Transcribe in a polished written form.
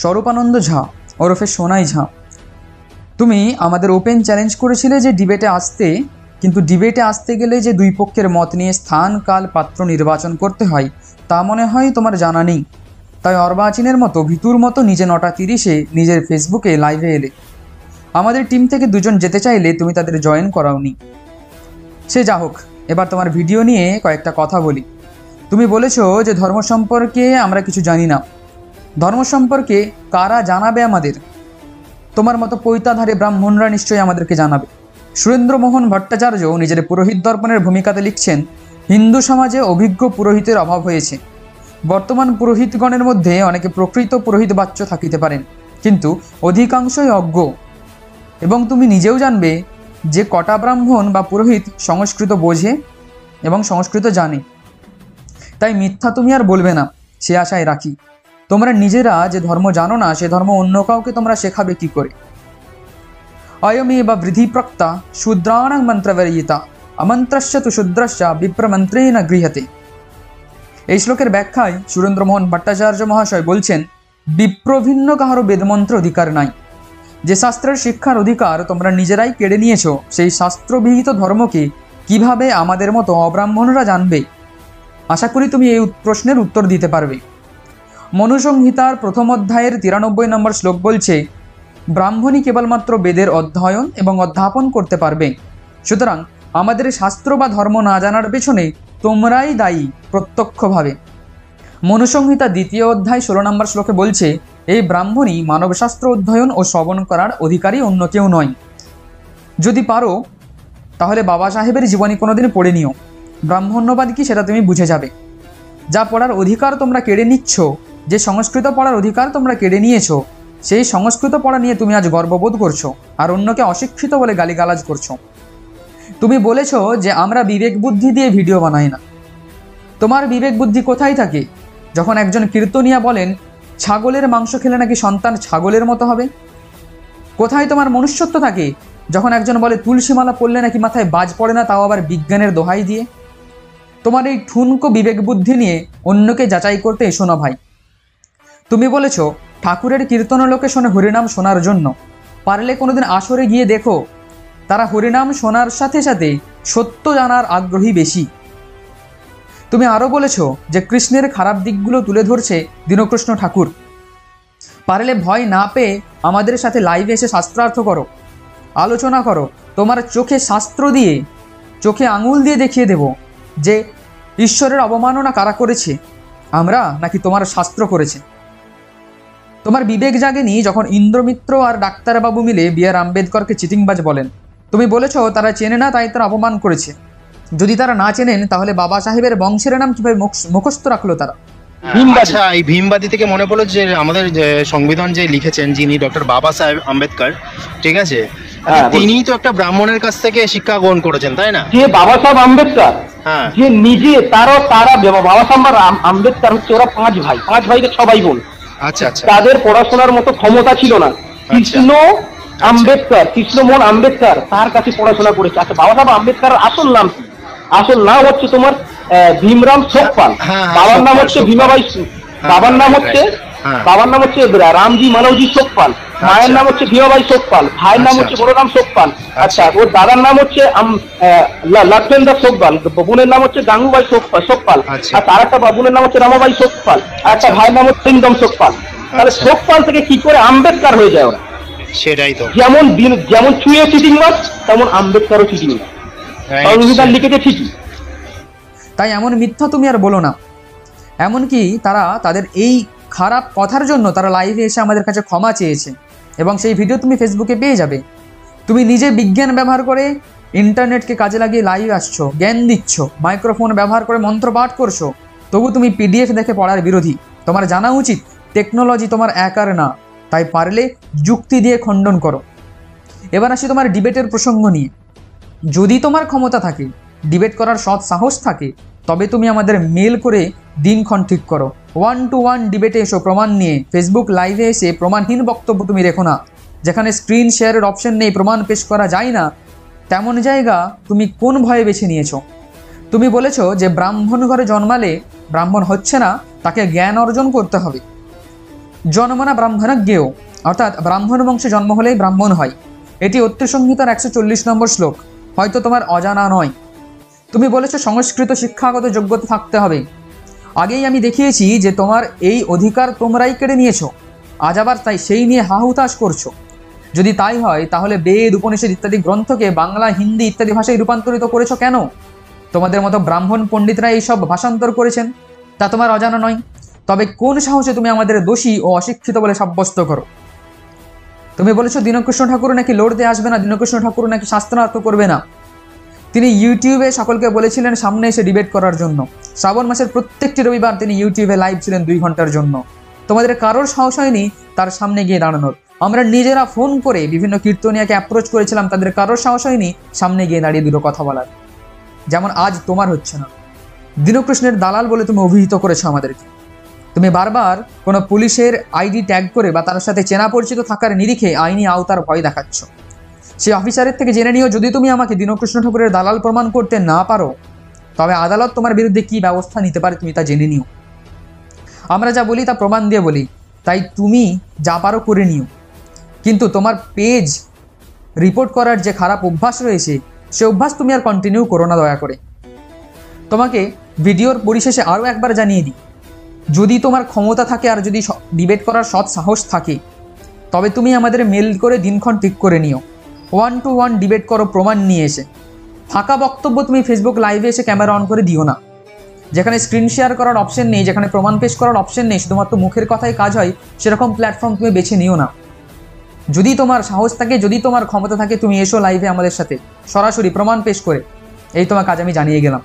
স্বরূপানন্দ ঝা ওরফে সোনাই ঝা, তুমি আমাদের ওপেন চ্যালেঞ্জ করেছিলে যে ডিবেটে আসতে, কিন্তু ডিবেটে আসতে গেলে যে দুই পক্ষের মত নিয়ে স্থান কাল পাত্র নির্বাচন করতে হয় তা মনে হয় তোমার জানা নেই। তাই অর্বাচীনের মতো ভিতুর মতো নিজে 9:30-এ নিজের ফেসবুকে লাইভে এলে। আমাদের টিম থেকে দুজন যেতে চাইলে তুমি তাদের জয়েন করাওনি। সে যা হোক, এবার তোমার ভিডিও নিয়ে কয়েকটা কথা বলি। তুমি বলেছো যে ধর্ম সম্পর্কে আমরা কিছু জানি না। ধর্ম সম্পর্কে কারা জানাবে আমাদের? তোমার মতো পৈতাধারী ব্রাহ্মণরা নিশ্চয়ই আমাদেরকে জানাবে। সুরেন্দ্রমোহন ভট্টাচার্য নিজের পুরোহিত দর্পণের ভূমিকাতে লিখছেন, হিন্দু সমাজে অভিজ্ঞ পুরোহিতের অভাব হয়েছে। বর্তমান পুরোহিতগণের মধ্যে অনেকে প্রকৃত পুরোহিত বাচ্য থাকিতে পারেন, কিন্তু অধিকাংশই অজ্ঞ। এবং তুমি নিজেও জানবে যে কটা ব্রাহ্মণ বা পুরোহিত সংস্কৃত বোঝে এবং সংস্কৃত জানে। তাই মিথ্যা তুমি আর বলবে না, সে আশায় রাখি। তোমরা নিজেরা যে ধর্ম জানো না, সে ধর্ম অন্য কাউকে তোমরা শেখাবে কি করে? অয়মে বা বৃদ্ধি প্রক্তা শূদ্রাণাং মন্ত্রবরিয়িতা অমন্ত্রস্য তু শূদ্রস্য বিপ্রমন্ত্রেণ গৃহতে। এই শ্লোকের ব্যাখ্যায় সুরেন্দ্রমোহন ভট্টাচার্য মহাশয় বলছেন, বিপ্রভিন্ন কাহারও বেদমন্ত্র অধিকার নাই। যে শাস্ত্রের শিক্ষার অধিকার তোমরা নিজেরাই কেড়ে নিয়েছ, সেই শাস্ত্রবিহিত ধর্মকে কিভাবে আমাদের মতো অব্রাহ্মণরা জানবে? আশা করি তুমি এই প্রশ্নের উত্তর দিতে পারবে। মনুসংহিতার প্রথম অধ্যায়ের 93 নম্বর শ্লোক বলছে, ব্রাহ্মণই কেবলমাত্র বেদের অধ্যয়ন এবং অধ্যাপন করতে পারবে। সুতরাং আমাদের শাস্ত্র বা ধর্ম না জানার পেছনে তোমরাই দায়ী প্রত্যক্ষভাবে। মনুসংহিতা 2য় অধ্যায় 16 নম্বর শ্লোকে বলছে, এই ব্রাহ্মণই মানবশাস্ত্র অধ্যয়ন ও শ্রবণ করার অধিকারী, অন্য কেউ নয়। যদি পারো তাহলে বাবা সাহেবের জীবনী কোনোদিন পড়ে নিও। ব্রাহ্মণ্যবাদ কি সেটা তুমি বুঝে যাবে। যা পড়ার অধিকার তোমরা কেড়ে নিচ্ছ, যে সংস্কৃত পড়ার অধিকার তোমরা কেড়ে নিয়েছো, সেই সংস্কৃত পড়া নিয়ে তুমি আজ গর্ববোধ করছো আর অন্যকে অশিক্ষিত বলে গালিগালাজ করছো। তুমি বলেছো যে আমরা বিবেক বুদ্ধি দিয়ে ভিডিও বানাই না। তোমার বিবেক বুদ্ধি কোথায় থাকে যখন একজন কীর্তনিয়া বলেন ছাগলের মাংস খেলে নাকি সন্তান ছাগলের মতো হবে? কোথায় তোমার মনুষ্যত্ব থাকে যখন একজন বলে তুলসীমালা পড়লে নাকি মাথায় বাজ পড়ে না, তাও আবার বিজ্ঞানের দোহাই দিয়ে? তোমার এই ঠুনকো বিবেক বুদ্ধি নিয়ে অন্যকে যাচাই করতে এসো না ভাই। তুমি বলেছ ঠাকুরের কীর্তন লোকে শোনে হরিনাম শোনার জন্য। পারলে কোনোদিন আসরে গিয়ে দেখো, তারা হরিনাম শোনার সাথে সাথে সত্য জানার আগ্রহী বেশি। তুমি আরও বলেছ যে কৃষ্ণের খারাপ দিকগুলো তুলে ধরছে দীনকৃষ্ণ ঠাকুর। পারলে ভয় না পেয়ে আমাদের সাথে লাইভে এসে শাস্ত্রার্থ করো, আলোচনা করো। তোমার চোখে শাস্ত্র দিয়ে, চোখে আঙুল দিয়ে দেখিয়ে দেব যে ঈশ্বরের অবমাননা কারা করেছে, আমরা নাকি তোমার শাস্ত্র করেছে। তোমার বিবেক জাগেনি যখন ইন্দ্রমিত্র আর ডাক্তারবাবু মিলে বি.আর. আম্বেদকরকে চিটিংবাজ বলেন। তুমি বলেছ তারা চেনে না তাই তারা অপমান করেছে। যদি তারা না চেনেন তাহলে বাবা সাহেবের বংশের নাম কিভাবে মুখস্থ রাখলো তারা? আচ্ছা, এই ভীমবাদী থেকে মনে পড়লো যে আমাদের যে সংবিধান যে লিখেছেন যিনি ডক্টর বাবা সাহেব আম্বেদকর, ঠিক আছে, তিনি তো একটা ব্রাহ্মণের কাছ থেকে শিক্ষা গ্রহণ করেছেন, তাই না? যে বাবা সাহেব আম্বেদকর, যে নিজে তারা বাবা সাহেব আম্বেদকর হচ্ছে, ওরা 5 ভাই, 5 ভাইকে সবাই বোন। আচ্ছা আচ্ছা। তাদের পড়াশোনার মতো ক্ষমতা ছিল না। কৃষ্ণ আম্বেদকর, কৃষ্ণমোহন আম্বেদকর তার কাছে পড়াশোনা করেছে। আচ্ছা, বাবা সাহেব আম্বেদকর আসল নাম কি? আসল নাম হচ্ছে তোমার ভীমরাম সোকপাল। বাবার নাম হচ্ছে ভীমাবাই, বাবার নাম হচ্ছে রামজি মানবজি সোকপাল, মায়ের নাম হচ্ছে ভীমাবাই সোকপাল, ভাইয়ের নাম হচ্ছে বড়রাম সোকপাল। আচ্ছা, ওর দাদার নাম হচ্ছে লক্ষ্মেন্দ্র সোকপাল, বোনের নাম হচ্ছে গাঙ্গুবাই সোকপাল, আর তার একটা বোনের নাম হচ্ছে রামাবাই সোকপাল, একটা ভাইয়ের নাম হচ্ছে ইন্দম সোকপাল। তাহলে সোকপাল থেকে কি করে আম্বেদকর হয়ে যায় ওরা? সেটাই তো। যেমন চুয়ে চিটিংবাজ তেমন আম্বেদকরও চিটিংবাজ। সংবিধান লিখেছে ঠিকই। তাই এমন মিথ্যা তুমি আর বলো না। এমনকি তারা তাদের এই খারাপ কথার জন্য তারা লাইভে এসে আমাদের কাছে ক্ষমা চেয়েছে, এবং সেই ভিডিও তুমি ফেসবুকে পেয়ে যাবে। তুমি নিজে বিজ্ঞান ব্যবহার করে ইন্টারনেটকে কাজে লাগিয়ে লাইভ আসছো, জ্ঞান দিচ্ছ, মাইক্রোফোন ব্যবহার করে মন্ত্র পাঠ করছো, তবু তুমি পিডিএফ দেখে পড়ার বিরোধী। তোমার জানা উচিত টেকনোলজি তোমার একার না, তাই পারলে যুক্তি দিয়ে খণ্ডন করো। এবার আসি তোমার ডিবেটের প্রসঙ্গ নিয়ে। যদি তোমার ক্ষমতা থাকে, ডিবেট করার সৎ সাহস থাকে, তবে তুমি আমাদের মেল করে দিনক্ষণ ঠিক করো। 1-to-1 ডিবেটে এসো প্রমাণ নিয়ে। ফেসবুক লাইভে এসে প্রমাণহীন বক্তব্য তুমি রেখো না। যেখানে স্ক্রিন শেয়ারের অপশন নেই, প্রমাণ পেশ করা যায় না, তেমন জায়গা তুমি কোন ভয়ে বেছে নিয়েছো? তুমি বলেছো যে ব্রাহ্মণ ঘরে জন্মালে ব্রাহ্মণ হচ্ছে না, তাকে জ্ঞান অর্জন করতে হবে। জন্মনা ব্রাহ্মণজ্ঞেয়, অর্থাৎ ব্রাহ্মণ বংশে জন্ম হলেই ব্রাহ্মণ হয়। এটি অত্রি সংহিতার 140 নম্বর শ্লোক, হয়তো তোমার অজানা নয়। তুমি বলেছো সংস্কৃত শিক্ষাগত যোগ্যতা থাকতে হবে। আগেই আমি দেখিয়েছি যে তোমার এই অধিকার তোমরাই কেড়ে নিয়েছো, আজ আবার তাই সেই নিয়ে হাহুতাশ করছো। যদি তাই হয় তাহলে বেদ, উপনিষদ ইত্যাদি গ্রন্থকে বাংলা, হিন্দি ইত্যাদি ভাষায় রূপান্তরিত করেছো কেন? তোমাদের মতো ব্রাহ্মণ পণ্ডিতরা এইসব ভাষান্তর করেছেন, তা তোমার অজানা নয়। তবে কোন সাহসে তুমি আমাদের দোষী ও অশিক্ষিত বলে সাব্যস্ত করো? তুমি বলেছো দীনকৃষ্ণ ঠাকুর নাকি লড়তে আসবে না, দীনকৃষ্ণ ঠাকুর নাকি শাস্ত্রার্থ করবে না। তিনি ইউটিউবে সকলকে বলেছিলেন সামনে এসে ডিবেট করার জন্য। শ্রাবণ মাসের প্রত্যেকটি রবিবার তিনি ইউটিউবে লাইভ ছিলেন 2 ঘন্টার জন্য। তোমাদের কারোর সাহস হয়নি তার সামনে গিয়ে দাঁড়ানোর। আমরা নিজেরা ফোন করে বিভিন্ন কীর্তনিয়াকে অ্যাপ্রোচ করেছিলাম, তাদের কারোর সাহস হয়নি সামনে গিয়ে দাঁড়িয়ে দুটো কথা বলার, যেমন আজ তোমার হচ্ছে না। দীনকৃষ্ণের দালাল বলে তুমি অভিহিত করেছো আমাদেরকে। তুমি বারবার কোনো পুলিশের আইডি ট্যাগ করে বা তার সাথে চেনা পরিচিত থাকার নিরিখে আইনি আওতার ভয় দেখাচ্ছ। সেই অফিসারের থেকে জেনে নিও, যদি তুমি আমাকে দীনকৃষ্ণ ঠাকুরের দালাল প্রমাণ করতে না পারো তবে আদালত তোমার বিরুদ্ধে কী ব্যবস্থা নিতে পারে তুমি তা জেনে নিও। আমরা যা বলি তা প্রমাণ দিয়ে বলি, তাই তুমি যা পারো করে নিও। কিন্তু তোমার পেজ রিপোর্ট করার যে খারাপ অভ্যাস রয়েছে সে অভ্যাস তুমি আর কন্টিনিউ করো না দয়া করে। তোমাকে ভিডিওর পরিশেষে আরও একবার জানিয়ে দিই, যদি তোমার ক্ষমতা থাকে আর যদি ডিবেট করার সৎ সাহস থাকে তবে তুমি আমাদের মেল করে দিনক্ষণ ঠিক করে নিও। 1-to-1 ডিবেট করো প্রমাণ নিয়ে এসে। ফাঁকা বক্তব্য তুমি ফেসবুক লাইভে এসে ক্যামেরা অন করে দিও না। যেখানে স্ক্রিন শেয়ার করার অপশন নেই, যেখানে প্রমাণ পেশ করার অপশন নেই, শুধুমাত্র মুখের কথাই কাজ হয়, সেরকম প্ল্যাটফর্ম তুমি বেছে নিও না। যদি তোমার সাহস থাকে, যদি তোমার ক্ষমতা থাকে, তুমি এসো লাইভে আমাদের সাথে সরাসরি প্রমাণ পেশ করে। এই তোমার কাজ আমি জানিয়ে গেলাম।